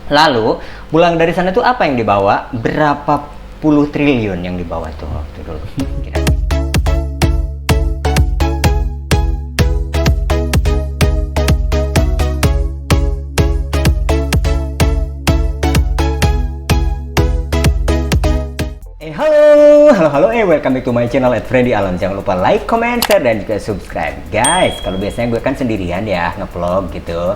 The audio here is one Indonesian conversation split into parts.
Lalu pulang dari sana tuh apa yang dibawa? Berapa puluh triliun yang dibawa tuh waktu dulu? Kira. Halo, welcome back to my channel @Freddy Alam. Jangan lupa like, comment, share, dan juga subscribe. Guys, kalau biasanya gue kan sendirian ya, nge-vlog gitu.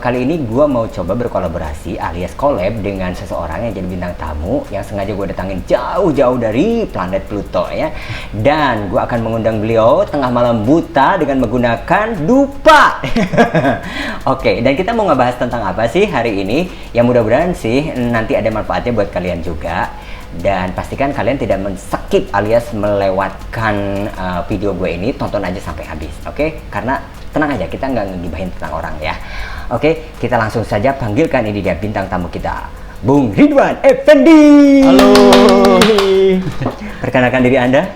Kali ini gue mau coba berkolaborasi alias collab dengan seseorang yang jadi bintang tamu yang sengaja gue datangin jauh-jauh dari planet Pluto ya. Dan gue akan mengundang beliau tengah malam buta dengan menggunakan dupa. Oke, dan kita mau ngebahas tentang apa sih hari ini? Yang mudah-mudahan sih nanti ada manfaatnya buat kalian juga. Dan pastikan kalian tidak men-skip alias melewatkan video gue ini, tonton aja sampai habis, oke? Karena tenang aja, kita nggak ngegibahin tentang orang ya. Oke, kita langsung saja panggilkan, ini dia bintang tamu kita, Bung Ridwan Effendi. Halo. Perkenalkan diri Anda.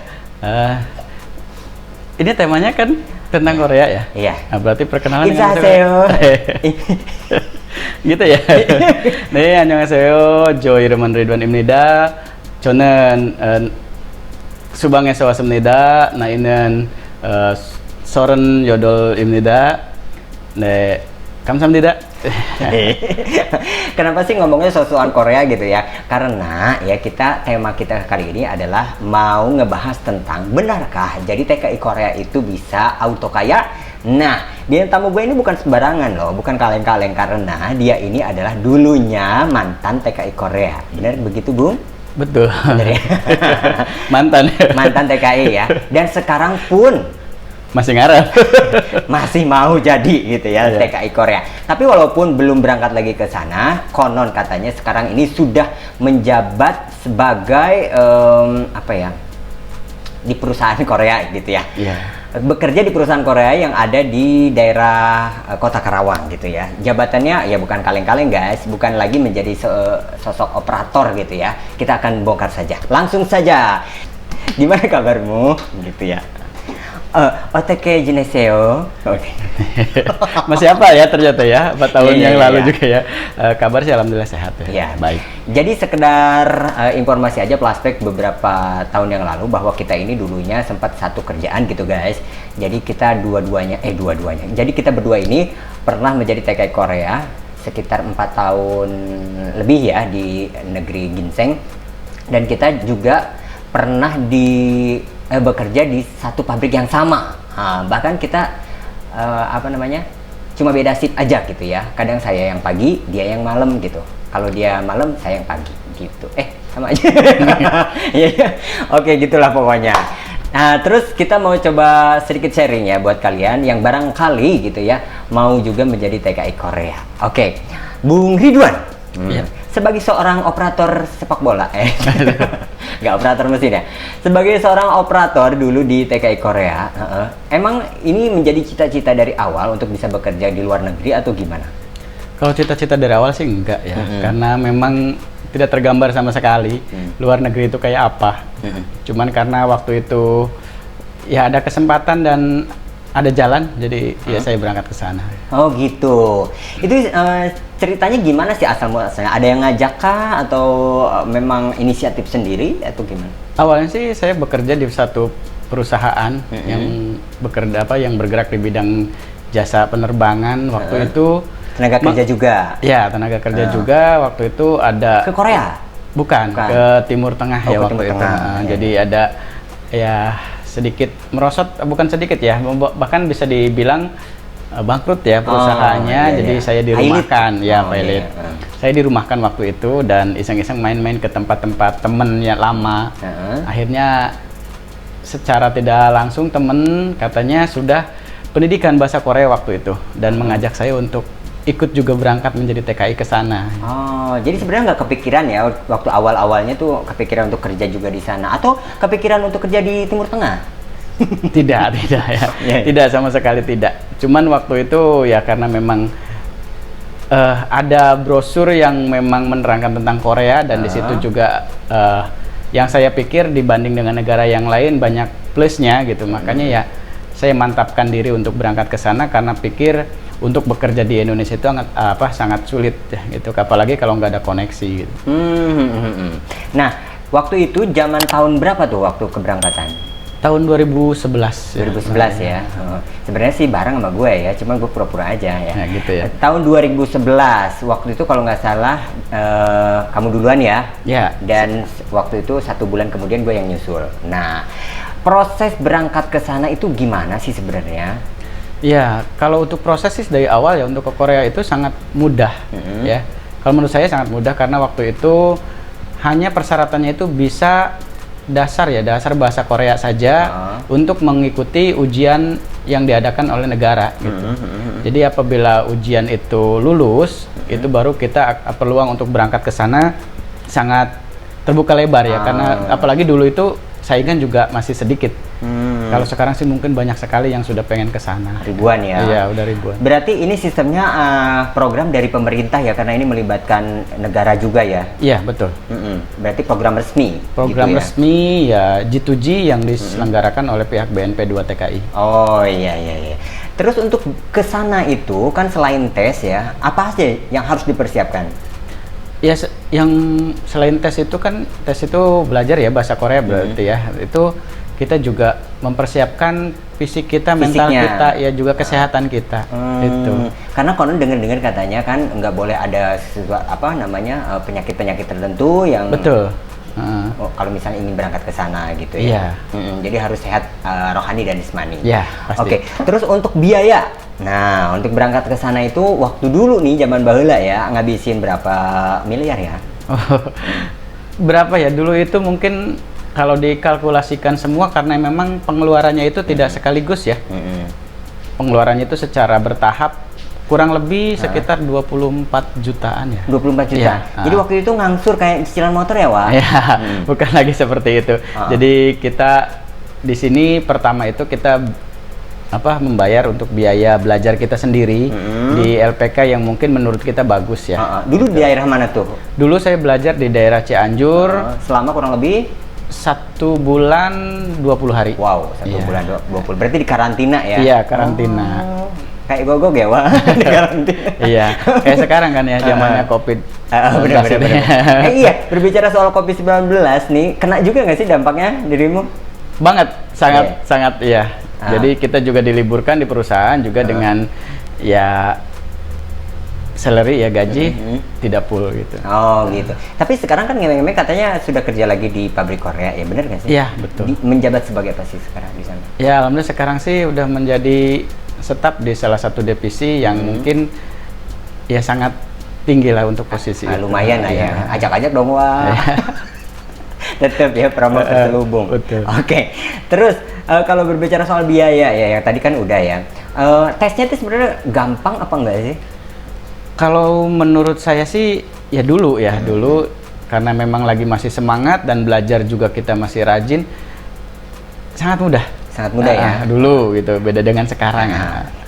Ini temanya kan tentang Korea ya? Iya. Nah, berarti perkenalan dengan Annyeonghaseyo. gitu ya? 네, 안녕하세요. 저 이름은 Ridwan 입니다. 저는 수방에서 왔습니다. 나이는 38입니다. 네, 감사합니다. Kenapa sih ngomongnya sosokan Korea gitu ya? Karena ya tema kita kali ini adalah mau ngebahas tentang benarkah jadi TKI Korea itu bisa auto kaya? Nah, bintang tamu gue ini bukan sembarangan loh, bukan kaleng-kaleng, karena dia ini adalah dulunya mantan TKI Korea. Benar begitu, Bung? Betul. Benar ya? Mantan. Mantan TKI ya. Dan sekarang pun masih ngarep. masih mau jadi gitu ya, iya. TKI Korea. Tapi walaupun belum berangkat lagi ke sana, konon katanya sekarang ini sudah menjabat sebagai apa ya, di perusahaan Korea gitu ya. Iya. Bekerja di perusahaan Korea yang ada di daerah Kota Karawang gitu ya. Jabatannya ya bukan kaleng-kaleng guys, bukan lagi menjadi sosok operator gitu ya. Kita akan bongkar saja. Langsung saja. Gimana kabarmu gitu ya? Oteke jineseo. Oke. Masih apa ya ternyata ya, 4 tahun Iya, yang iya, lalu iya. juga ya. Kabar sih alhamdulillah sehat ya. Ya, Baik. Jadi sekedar informasi aja, flashback beberapa tahun yang lalu bahwa kita ini dulunya sempat satu kerjaan gitu guys. Jadi kita dua-duanya. Jadi kita berdua ini pernah menjadi TKI Korea sekitar 4 tahun lebih ya di negeri Ginseng. Dan kita juga pernah bekerja di satu pabrik yang sama. Bahkan kita cuma beda shift aja gitu ya. Kadang saya yang pagi, dia yang malam gitu. Kalau dia malam, saya yang pagi gitu. Sama aja. Iya. Oke, gitulah pokoknya. Nah, terus kita mau coba sedikit sharing ya buat kalian yang barangkali gitu ya mau juga menjadi TKI Korea. Oke, Bung Ridwan. Iya. Sebagai seorang operator sepak bola, nggak operator mesin ya. Sebagai seorang operator dulu di TKI Korea, emang ini menjadi cita-cita dari awal untuk bisa bekerja di luar negeri atau gimana? Kalau cita-cita dari awal sih enggak ya, karena memang tidak tergambar sama sekali luar negeri itu kayak apa. Cuman karena waktu itu ya ada kesempatan dan ada jalan, jadi ya saya berangkat ke sana. Oh gitu. Itu ceritanya gimana sih asal muasalnya? Ada yang ngajak kah atau memang inisiatif sendiri atau gimana? Awalnya sih saya bekerja di satu perusahaan yang bergerak di bidang jasa penerbangan. Waktu itu tenaga kerja juga. Ya, tenaga kerja juga. Waktu itu ada ke Korea? Bukan, ke Timur Tengah ya waktu itu. Jadi ada ya sedikit merosot, bukan sedikit ya, bahkan bisa dibilang bangkrut ya perusahaannya. Jadi saya dirumahkan ya, pilot. Saya dirumahkan waktu itu dan iseng-iseng main-main ke tempat-tempat temennya lama. Akhirnya secara tidak langsung temen katanya sudah pendidikan bahasa Korea waktu itu dan mengajak saya untuk ikut juga berangkat menjadi TKI ke sana. Oh, jadi sebenarnya nggak kepikiran ya waktu awal-awalnya tuh kepikiran untuk kerja juga di sana atau kepikiran untuk kerja di Timur Tengah? Tidak ya. Tidak, sama sekali tidak. Cuman waktu itu ya karena memang ada brosur yang memang menerangkan tentang Korea dan di situ juga yang saya pikir dibanding dengan negara yang lain banyak plusnya gitu. Makanya ya saya mantapkan diri untuk berangkat ke sana karena pikir untuk bekerja di Indonesia itu sangat sulit ya gitu, apalagi kalau nggak ada koneksi gitu. Nah, waktu itu zaman tahun berapa tuh waktu keberangkatan? Tahun 2011. 2011 ya. Sebenarnya sih bareng sama gue ya, cuman gue pura-pura aja ya. Nah, gitu ya. Tahun 2011, waktu itu kalau nggak salah kamu duluan ya. Ya. Dan waktu itu 1 bulan kemudian gue yang nyusul. Nah, proses berangkat ke sana itu gimana sih sebenarnya? Ya, kalau untuk proses sih dari awal ya untuk ke Korea itu sangat mudah ya. Kalau menurut saya sangat mudah karena waktu itu hanya persyaratannya itu bisa dasar bahasa Korea saja untuk mengikuti ujian yang diadakan oleh negara gitu. Jadi apabila ujian itu lulus, itu baru kita peluang untuk berangkat ke sana sangat terbuka lebar ya, karena apalagi dulu itu saingan juga masih sedikit. Kalau sekarang sih mungkin banyak sekali yang sudah pengen ke sana. Ribuan ya? Iya, udah ribuan. Berarti ini sistemnya program dari pemerintah ya, karena ini melibatkan negara juga ya? Iya, betul. Berarti program resmi? Program gitu ya? resmi ya, G2G yang diselenggarakan oleh pihak BNP 2 TKI. Oh iya. Terus untuk ke sana itu kan selain tes ya, apa aja yang harus dipersiapkan? Ya, yang selain tes itu kan, tes itu belajar ya bahasa Korea berarti ya. Itu kita juga mempersiapkan fisik kita, mental kita, ya juga kesehatan kita. Itu. Karena konon dengar-dengar katanya kan nggak boleh ada penyakit-penyakit tertentu yang. Betul. Kalau misalnya ingin berangkat ke sana gitu ya. Jadi harus sehat rohani dan jasmani. Iya, pasti. Oke. Terus untuk biaya. Nah, untuk berangkat ke sana itu waktu dulu nih zaman baheula ya, ngabisin berapa miliar ya? Berapa ya? Dulu itu mungkin kalau dikalkulasikan semua karena memang pengeluarannya itu tidak sekaligus ya. Pengeluarannya itu secara bertahap, kurang lebih sekitar 24 jutaan ya. 24 juta. Ya, Jadi waktu itu ngangsur kayak cicilan motor ya, Wak? Ya, bukan lagi seperti itu. Jadi kita di sini pertama itu kita membayar untuk biaya belajar kita sendiri di LPK yang mungkin menurut kita bagus ya. Dulu di daerah mana tuh? Dulu saya belajar di daerah Cianjur. Selama kurang lebih 1 bulan 20 hari. Wow, 1 bulan 20. Berarti di karantina ya? Iya, karantina. Kayak gogok ya, Wak? Di karantina. Iya, kayak sekarang kan ya zamannya COVID. Benar. Iya, berbicara soal COVID-19 nih, kena juga nggak sih dampaknya dirimu? Banget, sangat iya. Jadi kita juga diliburkan di perusahaan juga dengan ya salary ya, gaji tidak full gitu. Oh gitu. Tapi sekarang kan ngemeng-ngemeng katanya sudah kerja lagi di pabrik Korea, ya benar nggak sih? Iya, betul. Menjabat sebagai apa sih sekarang di sana? Ya alhamdulillah sekarang sih udah menjadi staf di salah satu divisi yang mungkin ya sangat tinggi lah untuk posisi. Lumayan lah ya. Ajak-ajak dong, Wak. Tetap ya promo terselubung. Oke. Terus kalau berbicara soal biaya ya, yang tadi kan udah ya. Tesnya itu sebenarnya gampang apa enggak sih? Kalau menurut saya sih ya dulu karena memang lagi masih semangat dan belajar juga kita masih rajin, sangat mudah. Sangat mudah ya. Dulu gitu, beda dengan sekarang.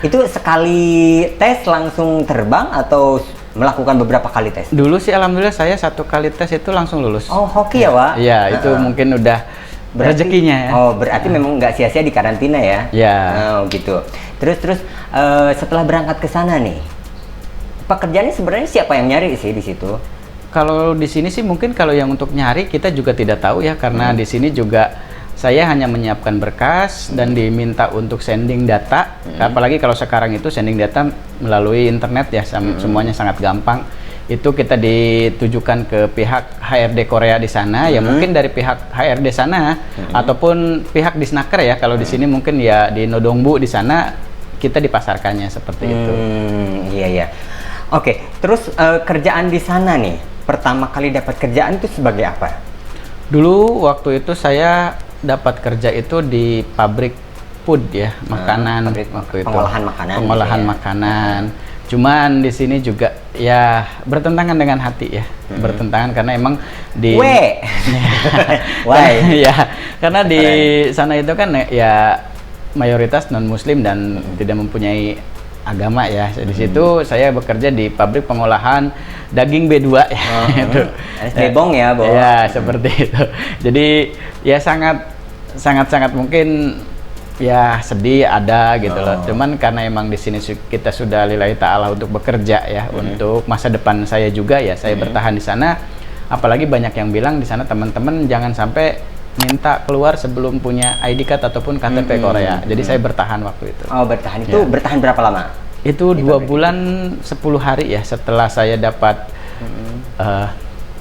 Itu sekali tes langsung terbang atau melakukan beberapa kali tes? Dulu sih alhamdulillah saya 1 kali tes itu langsung lulus. Oh, hoki ya, Wak? Iya, itu mungkin udah rezekinya ya. Oh, berarti memang nggak sia-sia di karantina ya? Iya. Oh, gitu. Terus setelah berangkat ke sana nih, pekerjaannya sebenarnya siapa yang nyari sih di situ? Kalau di sini sih mungkin kalau yang untuk nyari kita juga tidak tahu ya, karena di sini juga saya hanya menyiapkan berkas dan diminta untuk sending data. Apalagi kalau sekarang itu sending data melalui internet ya, semuanya sangat gampang. Itu kita ditujukan ke pihak HRD Korea di sana, ya mungkin dari pihak HRD sana ataupun pihak Disnaker ya. Kalau di sini mungkin ya di Nodongbu di sana kita dipasarkannya seperti itu. Iya. Oke, terus kerjaan di sana nih, pertama kali dapat kerjaan itu sebagai apa? Dulu waktu itu saya dapat kerja itu di pabrik food ya, makanan waktu itu. Pengolahan makanan. Cuman di sini juga ya bertentangan dengan hati ya. Bertentangan karena emang di ya, karena di sana itu kan ya mayoritas non muslim dan tidak mempunyai agama ya. Di situ saya bekerja di pabrik pengolahan daging B2 ya. Bebong ya, Bo. Ya, seperti itu. Jadi ya sangat mungkin ya sedih ada gitu loh. Cuman karena emang di sini kita sudah lillahi ta'ala untuk bekerja ya, untuk masa depan saya juga ya, saya bertahan di sana. Apalagi banyak yang bilang di sana teman-teman jangan sampai minta keluar sebelum punya ID card ataupun KTP Korea. Jadi saya bertahan waktu itu. Oh, bertahan. Itu bertahan berapa lama? Itu 2 bulan 10 hari ya setelah saya dapat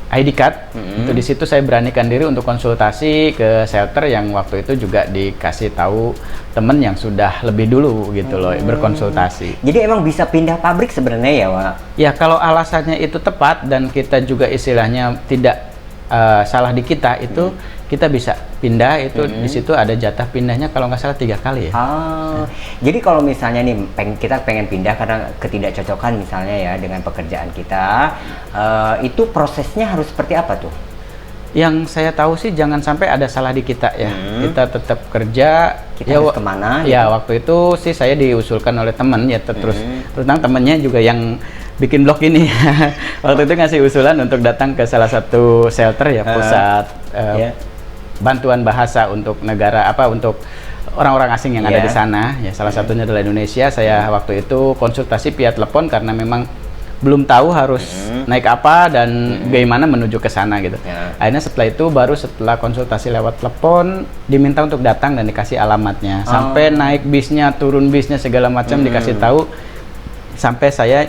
ID card. Itu di situ saya beranikan diri untuk konsultasi ke shelter yang waktu itu juga dikasih tahu temen yang sudah lebih dulu gitu loh, berkonsultasi. Jadi emang bisa pindah pabrik sebenarnya ya, Wak? Ya kalau alasannya itu tepat dan kita juga istilahnya tidak salah di kita, itu kita bisa pindah. Itu di situ ada jatah pindahnya kalau nggak salah 3 kali ya. Jadi kalau misalnya nih kita pengen pindah karena ketidakcocokan misalnya ya dengan pekerjaan kita, itu prosesnya harus seperti apa tuh? Yang saya tahu sih jangan sampai ada salah di kita ya. Kita tetap kerja. Kita harus kemana? Ya waktu itu sih saya diusulkan oleh teman ya, terus temannya juga yang bikin blog ini. Waktu itu ngasih usulan untuk datang ke salah satu shelter ya, pusat bantuan bahasa untuk negara untuk orang-orang asing yang ada di sana ya, salah satunya adalah Indonesia. Saya waktu itu konsultasi via telepon karena memang belum tahu harus naik apa dan bagaimana menuju ke sana gitu. Akhirnya setelah konsultasi lewat telepon diminta untuk datang dan dikasih alamatnya, sampai naik bisnya, turun bisnya segala macam dikasih tahu, sampai saya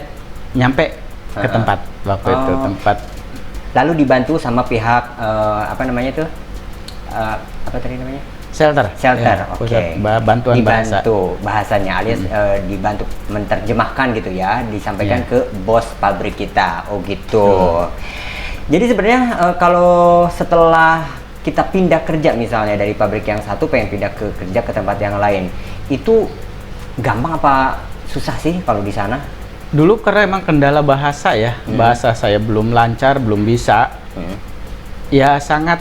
nyampe ke tempat waktu itu lalu dibantu sama pihak apa namanya tuh, apa tadi namanya, shelter ya, oke. Bantuan dibantu bahasanya alias dibantu menerjemahkan gitu ya, disampaikan ke bos pabrik kita. Oh gitu. Jadi sebenarnya kalau setelah kita pindah kerja misalnya dari pabrik yang satu pengen pindah kerja ke tempat yang lain, itu gampang apa susah sih kalau di sana? Dulu karena emang kendala bahasa ya, bahasa saya belum lancar, belum bisa, ya sangat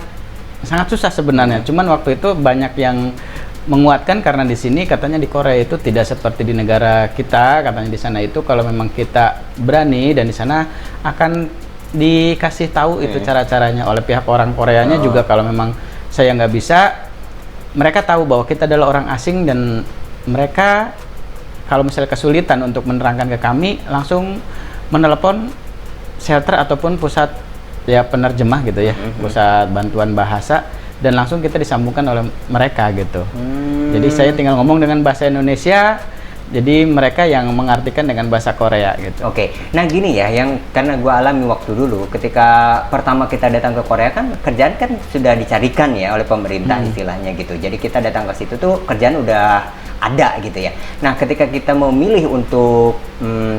susah sebenarnya. Cuman waktu itu banyak yang menguatkan karena di sini katanya di Korea itu tidak seperti di negara kita, katanya di sana itu kalau memang kita berani dan di sana akan dikasih tahu itu cara-caranya oleh pihak orang Koreanya juga. Kalau memang saya nggak bisa, mereka tahu bahwa kita adalah orang asing dan mereka kalau misalnya kesulitan untuk menerangkan ke kami, langsung menelepon shelter ataupun pusat ya penerjemah gitu ya, pusat bantuan bahasa, dan langsung kita disambungkan oleh mereka gitu. Jadi saya tinggal ngomong dengan bahasa Indonesia, jadi mereka yang mengartikan dengan bahasa Korea gitu. Oke, nah gini ya, yang karena gua alami waktu dulu ketika pertama kita datang ke Korea kan kerjaan kan sudah dicarikan ya oleh pemerintah istilahnya gitu. Jadi kita datang ke situ tuh kerjaan udah ada gitu ya. Nah ketika kita memilih untuk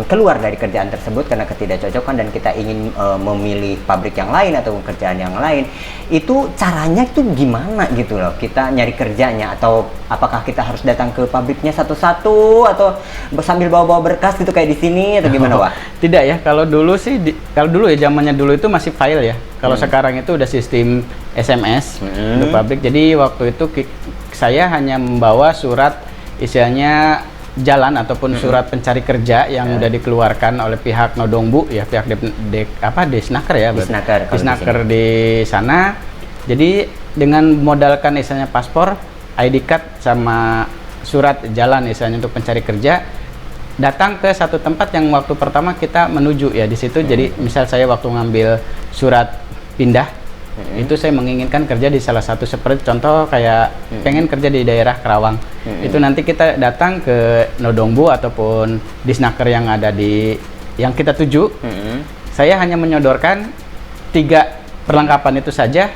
keluar dari kerjaan tersebut karena ketidakcocokan dan kita ingin memilih pabrik yang lain atau kerjaan yang lain, itu caranya tuh gimana gitu loh, kita nyari kerjanya? Atau apakah kita harus datang ke pabriknya satu-satu atau sambil bawa-bawa berkas gitu kayak di sini atau gimana, Wak? Tidak ya, kalau dulu sih kalau dulu ya zamannya dulu itu masih file ya. Kalau sekarang itu udah sistem SMS untuk pabrik. Jadi waktu itu saya hanya membawa surat istilahnya jalan ataupun surat pencari kerja yang udah dikeluarkan oleh pihak Nodongbu ya, pihak Desnaker ya, Desnaker di sana. Jadi dengan modalkan istilahnya paspor, ID card sama surat jalan istilahnya untuk pencari kerja, datang ke satu tempat yang waktu pertama kita menuju ya di situ. Jadi misal saya waktu ngambil surat pindah itu saya menginginkan kerja di salah satu, seperti contoh kayak pengen kerja di daerah Kerawang, itu nanti kita datang ke Nodongbu ataupun Disnaker yang ada di yang kita tuju. Saya hanya menyodorkan 3 perlengkapan itu saja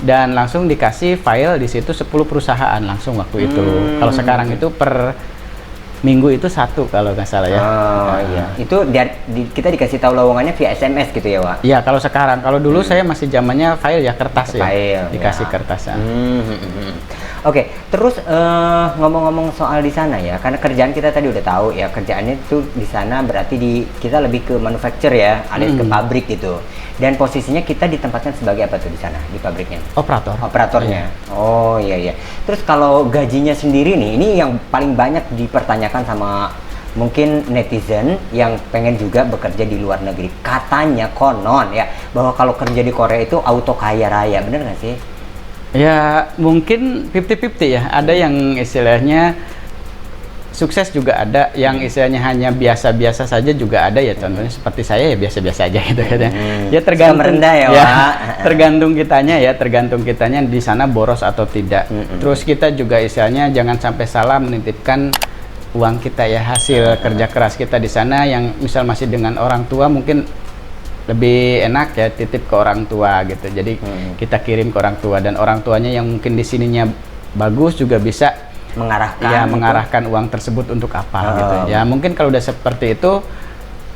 dan langsung dikasih file di situ 10 perusahaan langsung waktu itu. Kalau sekarang itu per minggu itu 1 kalau nggak salah ya. Iya. Itu kita dikasih tahu lowongannya via SMS gitu ya, Wak? Iya, kalau sekarang. Kalau dulu saya masih zamannya file ya, kertas ya. File, dikasih kertas. Oke, terus ngomong-ngomong soal di sana ya, karena kerjaan kita tadi udah tahu ya, kerjaannya itu di sana berarti kita lebih ke manufacture ya, alias ke pabrik gitu. Dan posisinya kita ditempatkan sebagai apa tuh di sana, di pabriknya? Operatornya. Oh iya. Terus kalau gajinya sendiri nih, ini yang paling banyak dipertanyakan sama mungkin netizen yang pengen juga bekerja di luar negeri. Katanya konon ya, bahwa kalau kerja di Korea itu auto kaya raya, bener nggak sih? Ya mungkin 50-50 ya. Ada yang istilahnya sukses juga ada, yang istilahnya hanya biasa-biasa saja juga ada ya. Contohnya seperti saya ya biasa-biasa aja gitu kan. Ya tergantung merendah ya, ya, Wak. tergantung kitanya di sana boros atau tidak. Terus kita juga istilahnya jangan sampai salah menitipkan uang kita ya, hasil kerja keras kita di sana yang misal masih dengan orang tua mungkin lebih enak ya titip ke orang tua gitu. Jadi kita kirim ke orang tua, dan orang tuanya yang mungkin di sininya bagus juga bisa mengarahkan uang tersebut untuk apa gitu. Ya mungkin kalau udah seperti itu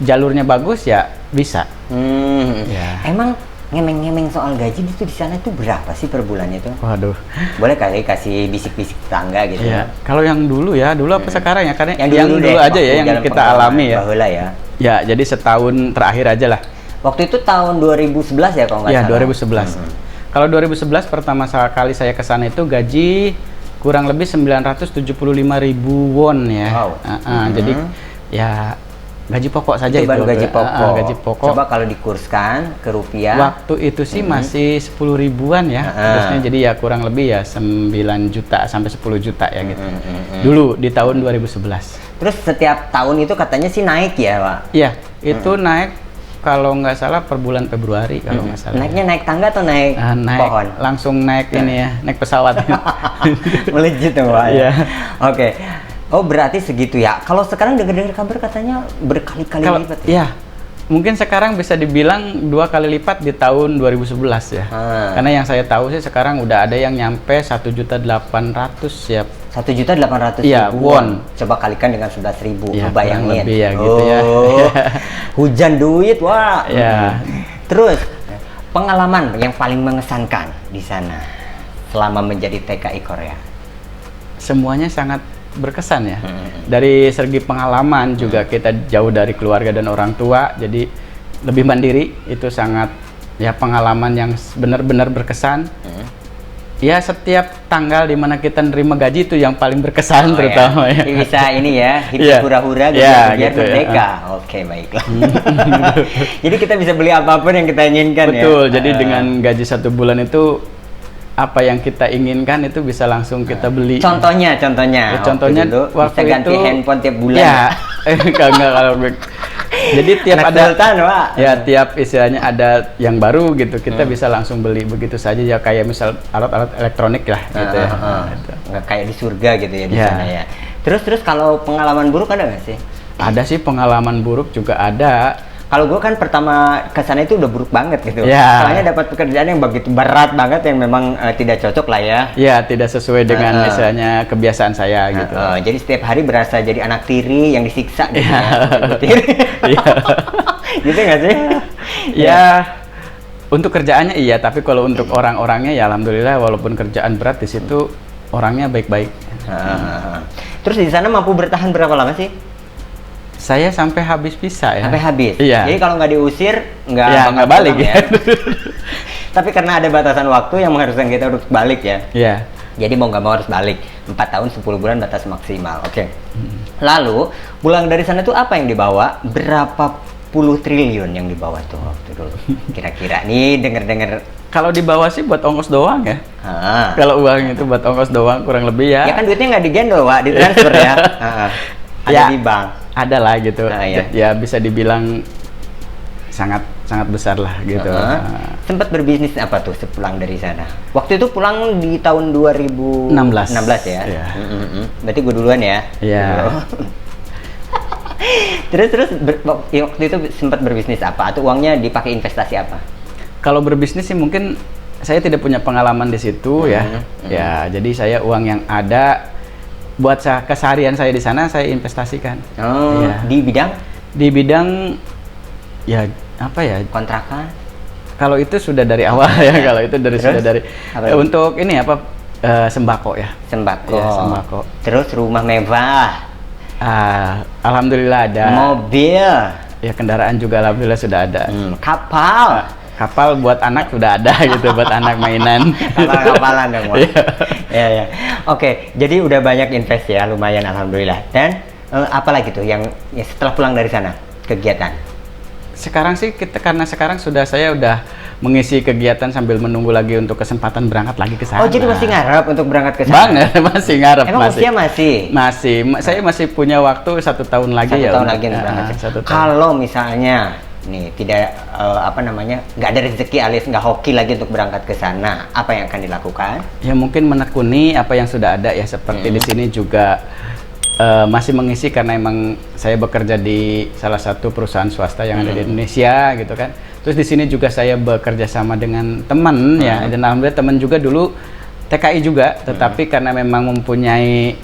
jalurnya bagus ya bisa. Ya. Emang ngemeng-ngemeng soal gaji itu di sana itu berapa sih per bulannya itu? Waduh. Boleh kali kasih bisik-bisik tangga gitu. Ya, kalau yang dulu apa sekarang ya? Karena yang dulu deh, aja ya yang kita alami ya. Ya. Ya, jadi setahun terakhir aja lah. Waktu itu tahun 2011 ya kalau nggak salah? Ya, 2011. Kalau 2011 pertama kali saya ke sana itu gaji kurang lebih 975.000 won ya. Wow. Jadi ya gaji pokok saja itu. Baru gaji pokok. Gaji pokok. Coba kalau dikurskan ke rupiah. Waktu itu sih masih 10 ribuan ya. Terusnya jadi ya kurang lebih ya 9 juta sampai 10 juta ya gitu. Dulu di tahun 2011. Terus setiap tahun itu katanya sih naik ya, Pak? Iya, itu naik kalau nggak salah per bulan Februari kalau nggak salah. Naiknya naik tangga atau naik pohon? Langsung naik ini ya, naik pesawat. Melejit ya, Pak. Iya. Oke. Oh, berarti segitu ya. Kalau sekarang dengar-dengar kabar katanya berkali-kali lipat ya? Iya. Mungkin sekarang bisa dibilang 2 kali lipat di tahun 2011 ya. Karena yang saya tahu sih sekarang udah ada yang nyampe 1.800.000 ya. 1.800.000 won. Coba kalikan dengan 11.000, ya, bayangin. Lebih ya gitu ya. Hujan duit, wah. Ya. Terus pengalaman yang paling mengesankan di sana selama menjadi TKI Korea? Semuanya sangat berkesan ya. Dari segi pengalaman juga kita jauh dari keluarga dan orang tua, jadi lebih mandiri, itu sangat ya pengalaman yang benar-benar berkesan. Ya setiap tanggal di mana kita nerima gaji itu yang paling berkesan terutama ya. Bisa ini ya, hidup hura-hura biar merdeka. Oke, baiklah. Jadi kita bisa beli apapun yang kita inginkan. Betul, jadi dengan gaji 1 bulan itu apa yang kita inginkan itu bisa langsung kita beli. Contohnya dulu, waktu bisa ganti handphone tiap bulan. Ya, enggak kalau jadi tiap ada sultan, Pak. Ya tiap istilahnya ada yang baru gitu, kita bisa langsung beli begitu saja ya, kayak misal alat-alat elektronik lah gitu ya. Nggak kayak di surga gitu ya di sana ya. Terus kalau pengalaman buruk ada nggak sih? Ada sih, pengalaman buruk juga ada. Kalau gue kan pertama ke sana itu udah buruk banget gitu. Soalnya dapat pekerjaan yang begitu berat banget yang memang tidak cocok lah ya. Ya, tidak sesuai dengan misalnya kebiasaan saya gitu. Jadi setiap hari berasa jadi anak tiri yang disiksa gitu ya. Gitu nggak sih? Ya, untuk kerjaannya iya, tapi kalau untuk orang-orangnya ya alhamdulillah walaupun kerjaan berat di situ orangnya baik-baik. Terus di sana mampu bertahan berapa lama sih? Saya sampai habis visa ya. Sampai habis? Iya. Jadi kalau nggak diusir, nggak balik ya. Tapi karena ada batasan waktu yang mengharuskan kita harus balik ya. Iya. Jadi mau nggak mau harus balik. 4 tahun 10 bulan batas maksimal. Oke. Lalu, pulang dari sana tuh apa yang dibawa? Berapa puluh triliun yang dibawa tuh waktu dulu? Kira-kira nih denger-denger. Kalau dibawa sih buat ongkos doang ya. Kalau uang itu buat ongkos doang kurang lebih ya. Ya kan duitnya nggak digendol, Pak, ditransfer ya. Ada di bank. Ada lah gitu. Ya bisa dibilang sangat besar lah gitu. Sempat berbisnis apa tuh sepulang dari sana? Waktu itu pulang di tahun 2016 ya. Berarti gue duluan ya. Iya. Terus waktu itu sempat berbisnis apa? Atau uangnya dipakai investasi apa? Kalau berbisnis sih mungkin saya tidak punya pengalaman di situ ya. Ya, jadi saya uang yang ada buat keseharian saya di sana saya investasikan. Di bidang? Di bidang ya apa ya? Kontrakan? Kalau itu sudah dari awal ya. Kalau itu sudah dari untuk ini apa sembako ya. Sembako. Ya, sembako. Terus rumah mewah. Alhamdulillah ada. Mobil. Ya kendaraan juga alhamdulillah sudah ada. Kapal. Kapal buat anak sudah ada gitu, buat anak mainan. Kapal-kapalan dong, Wak. Ya. Oke, jadi udah banyak invest ya, lumayan alhamdulillah. Dan apa lagi tuh yang setelah pulang dari sana kegiatan? Sekarang sih karena sekarang saya udah mengisi kegiatan sambil menunggu lagi untuk kesempatan berangkat lagi ke sana. Oh, jadi masih ngarep untuk berangkat ke sana? Banget, masih ngarep. Emang usia masih? Saya masih punya waktu 1 tahun lagi ya. 1 tahun lagi untuk berangkat. Kalau misalnya nih tidak nggak ada rezeki alias nggak hoki lagi untuk berangkat ke sana, apa yang akan dilakukan? Ya mungkin menekuni apa yang sudah ada ya, seperti di sini juga masih mengisi karena emang saya bekerja di salah satu perusahaan swasta yang ada di Indonesia gitu kan. Terus di sini juga saya bekerja sama dengan teman ya, dan alhamdulillah teman juga dulu TKI juga, tetapi karena memang mempunyai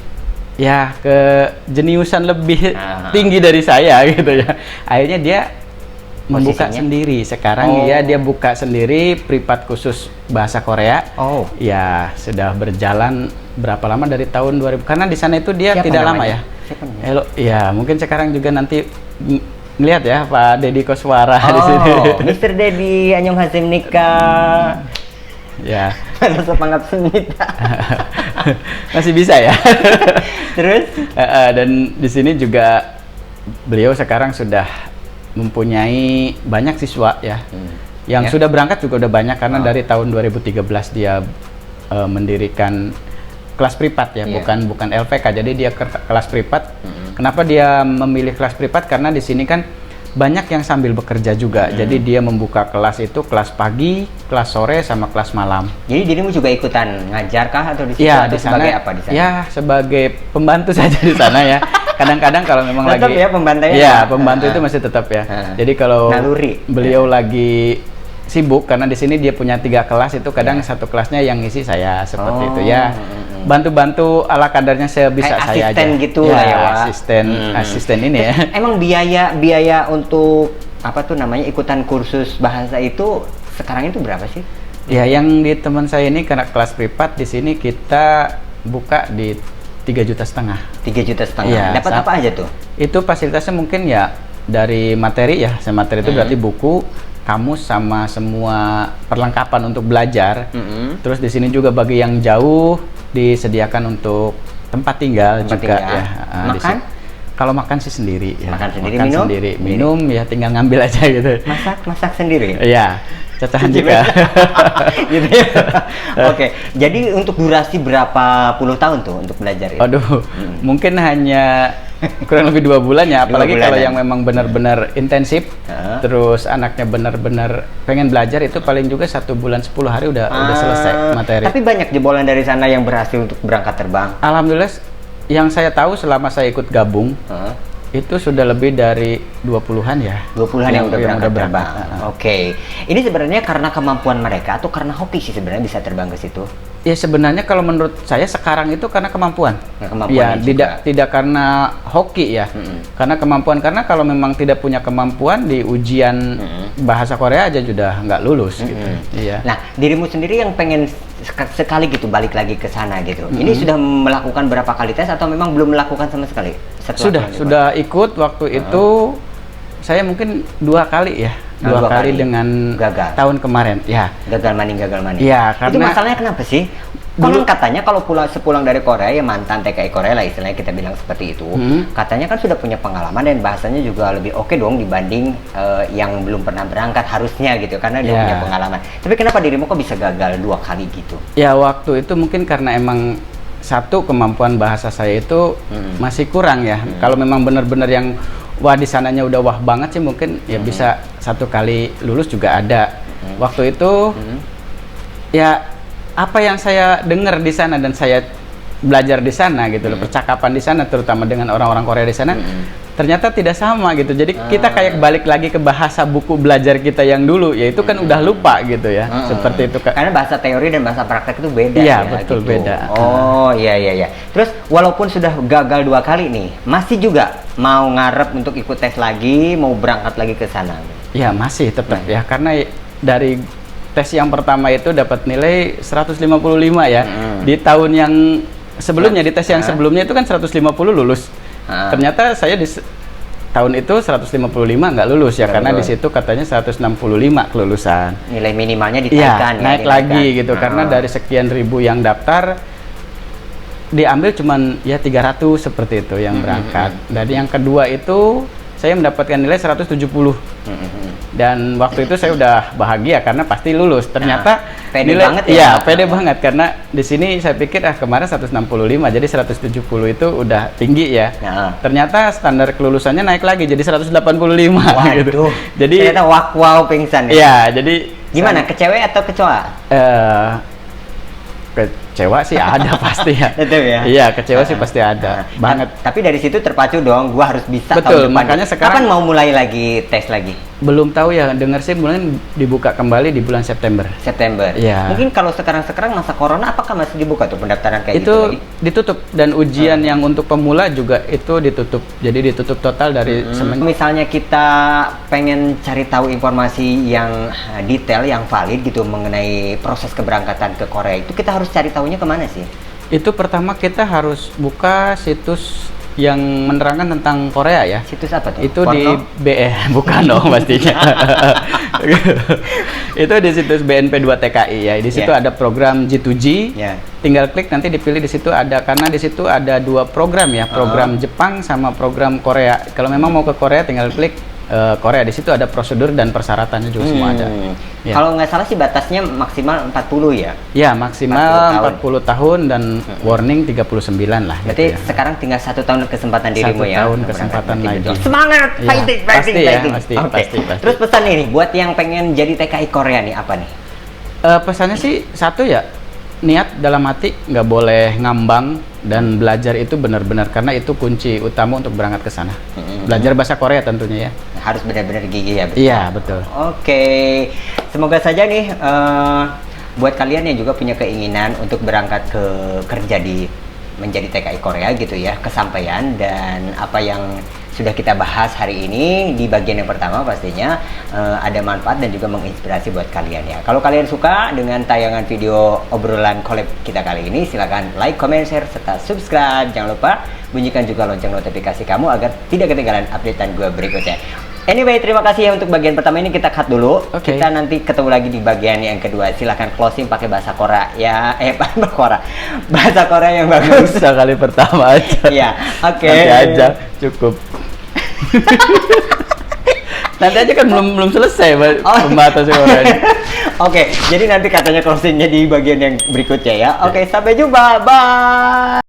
ya kejeniusan lebih tinggi dari saya gitu ya. Akhirnya dia membuka sendiri. Sekarang ya dia buka sendiri privat khusus bahasa Korea. Ya sudah berjalan berapa lama, dari tahun 2000. Karena di sana itu dia tidak lama ya. Halo, ya mungkin sekarang juga nanti ngelihat ya Pak Deddy Koswara di sini. Mr. Deddy Anyong Hasim nikah. Ya. Semangat sengit. Masih bisa ya. Terus? Dan di sini juga beliau sekarang sudah mempunyai banyak siswa ya. Yang sudah berangkat juga udah banyak karena dari tahun 2013 dia mendirikan kelas privat ya, bukan LPK. Jadi dia kelas privat. Kenapa dia memilih kelas privat? Karena di sini kan banyak yang sambil bekerja juga. Jadi dia membuka kelas itu kelas pagi, kelas sore, sama kelas malam. Jadi dirimu juga ikutan ngajar kah atau di situ? Ya, atau di sana, sebagai apa di sana? Ya, sebagai pembantu saja di sana ya. Kadang-kadang kalau memang tetap lagi ya pembantunya. Ya, pembantu itu masih tetap ya. Jadi kalau beliau lagi sibuk, karena di sini dia punya 3 kelas, itu kadang satu kelasnya yang ngisi saya seperti itu ya. Bantu-bantu ala kadarnya sebisa saya aja. Asisten gitu ya, lah ya, Wak. Asisten ini ya. Emang biaya untuk apa tuh namanya ikutan kursus bahasa itu sekarang itu berapa sih? Ya, yang di teman saya ini karena kelas privat di sini kita buka di 3,5 juta. 3,5 juta. Ya, dapat apa aja tuh? Itu fasilitasnya mungkin ya dari materi ya. Materi itu berarti buku, kamus, sama semua perlengkapan untuk belajar. Terus di sini juga bagi yang jauh disediakan untuk tempat tinggal juga ya. Makan? Kalau makan sih sendiri ya. Makan sendiri, minum? Minum ya tinggal ngambil aja gitu. Masak sendiri? Iya, cacahan juga. Gitu ya. Oke, jadi untuk durasi berapa puluh tahun tuh untuk belajar itu? Aduh, mungkin hanya kurang lebih 2 bulan ya, apalagi kalau yang memang benar-benar intensif, terus anaknya benar-benar pengen belajar, itu paling juga 1 bulan 10 hari udah selesai materi. Tapi banyak jebolan dari sana yang berhasil untuk berangkat terbang? Alhamdulillah, yang saya tahu selama saya ikut gabung, itu sudah lebih dari 20-an ya. 20-an yang udah berangkat terbang. Oke. Ini sebenarnya karena kemampuan mereka atau karena hoki sih sebenarnya bisa terbang ke situ? Ya sebenarnya kalau menurut saya sekarang itu karena kemampuan. Ya, tidak karena hoki ya. Karena kemampuan, karena kalau memang tidak punya kemampuan di ujian bahasa Korea aja sudah nggak lulus gitu. Iya. Nah, dirimu sendiri yang pengen sekali gitu balik lagi ke sana gitu. Ini sudah melakukan berapa kali tes atau memang belum melakukan sama sekali? Sudah ikut waktu itu. Saya mungkin 2 kali ya. 2 kali dengan gagal. Tahun kemarin ya. Gagal maning. Ya, karena itu masalahnya kenapa sih? Dulu katanya kalau sepulang dari Korea, ya mantan TKI Korea lah istilahnya kita bilang seperti itu. Katanya kan sudah punya pengalaman dan bahasanya juga lebih oke dong dibanding yang belum pernah berangkat harusnya gitu, karena dia punya pengalaman. Tapi kenapa dirimu kok bisa gagal 2 kali gitu? Ya waktu itu mungkin karena emang satu, kemampuan bahasa saya itu masih kurang ya. Kalau memang benar-benar yang wah di sananya udah wah banget sih mungkin ya bisa 1 kali lulus juga ada. Waktu itu ya apa yang saya dengar di sana dan saya belajar di sana gitu loh, percakapan di sana terutama dengan orang-orang Korea di sana ternyata tidak sama gitu. Jadi kita kayak balik lagi ke bahasa buku belajar kita yang dulu, yaitu kan udah lupa gitu ya. Seperti itu. Karena bahasa teori dan bahasa praktek itu beda. Iya, betul gitu. Beda. Oh, iya. Terus walaupun sudah gagal 2 kali nih, masih juga mau ngarep untuk ikut tes lagi, mau berangkat lagi ke sana? Ya, masih tetap ya, karena dari tes yang pertama itu dapat nilai 155 ya. Di tahun yang sebelumnya, di tes yang sebelumnya itu kan 150 lulus. Ternyata saya di tahun itu 155 nggak lulus ya, karena di situ katanya 165 kelulusan. Nilai minimalnya ditaikkan ya, naik lagi gitu, karena dari sekian ribu yang daftar diambil cuman ya 300 seperti itu yang berangkat. Dan yang kedua itu saya mendapatkan nilai 170. Dan waktu itu saya udah bahagia karena pasti lulus. Ternyata pede nilai, banget ya. Iya, pede banget karena di sini saya pikir kemarin 165, jadi 170 itu udah tinggi ya. Ternyata standar kelulusannya naik lagi jadi 185. Waduh. Gitu. Jadi ternyata wow pingsan ya. Iya, jadi gimana, ke cewek atau ke cowok? Kecewa sih ada pasti ya. Betul ya. Iya, kecewa sih pasti ada banget. Tapi dari situ terpacu dong, gua harus bisa. Betul, tahun depan. makanya sekarang kapan mau mulai lagi tes lagi? Belum tahu ya, dengar sih bulan dibuka kembali di bulan September. September. Iya. Mungkin kalau sekarang masa corona, apakah masih dibuka tuh pendaftaran kayak itu gitu lagi? ditutup, dan ujian yang untuk pemula juga itu ditutup. Jadi ditutup total dari Misalnya kita pengen cari tahu informasi yang detail, yang valid gitu mengenai proses keberangkatan ke Korea, itu kita harus cari tahunya kemana sih? Itu pertama kita harus buka situs yang menerangkan tentang Korea ya. Situs apa tuh? Itu Porno? di bukan dong pastinya. Itu di situs BNP2TKI ya. Di situ ada program G2G. Tinggal klik, nanti dipilih. Di situ ada, karena di situ ada 2 program ya, program Jepang sama program Korea. Kalau memang mau ke Korea tinggal klik Korea. Di situ ada prosedur dan persyaratannya juga semua ada. Ya. Kalau nggak salah sih batasnya maksimal 40 ya? Ya, maksimal 40 tahun dan warning 39 lah. Berarti gitu ya. sekarang tinggal 1 tahun kesempatan dirimu ya? 1 tahun kesempatan lagi. Semangat! Ya, Fighting! pasti ya, Okay. pasti. Terus pesan ini buat yang pengen jadi TKI Korea nih, apa nih? Pesannya sih satu ya, niat dalam hati, nggak boleh ngambang, dan belajar itu benar-benar, karena itu kunci utama untuk berangkat ke sana. Belajar bahasa Korea tentunya ya. Harus benar-benar gigi ya? Iya, betul. Oke. Semoga saja nih buat kalian yang juga punya keinginan untuk berangkat ke kerja menjadi TKI Korea gitu ya, kesampaian. Dan apa yang sudah kita bahas hari ini di bagian yang pertama pastinya ada manfaat dan juga menginspirasi buat kalian ya. Kalau kalian suka dengan tayangan video obrolan collab kita kali ini, silakan like, comment, share, serta subscribe. Jangan lupa bunyikan juga lonceng notifikasi kamu agar tidak ketinggalan updatean gue berikutnya. Anyway, terima kasih ya untuk bagian pertama ini, kita cut dulu. Kita nanti ketemu lagi di bagian yang kedua. Silahkan closing pakai bahasa Korea ya, bahasa Korea yang bagus. Bisa kali pertama aja. Iya, oke. Nanti aja cukup. Nanti aja kan belum selesai pembahasan Korea. Oke, jadi nanti katanya closingnya di bagian yang berikutnya ya. Oke, sampai jumpa. Bye.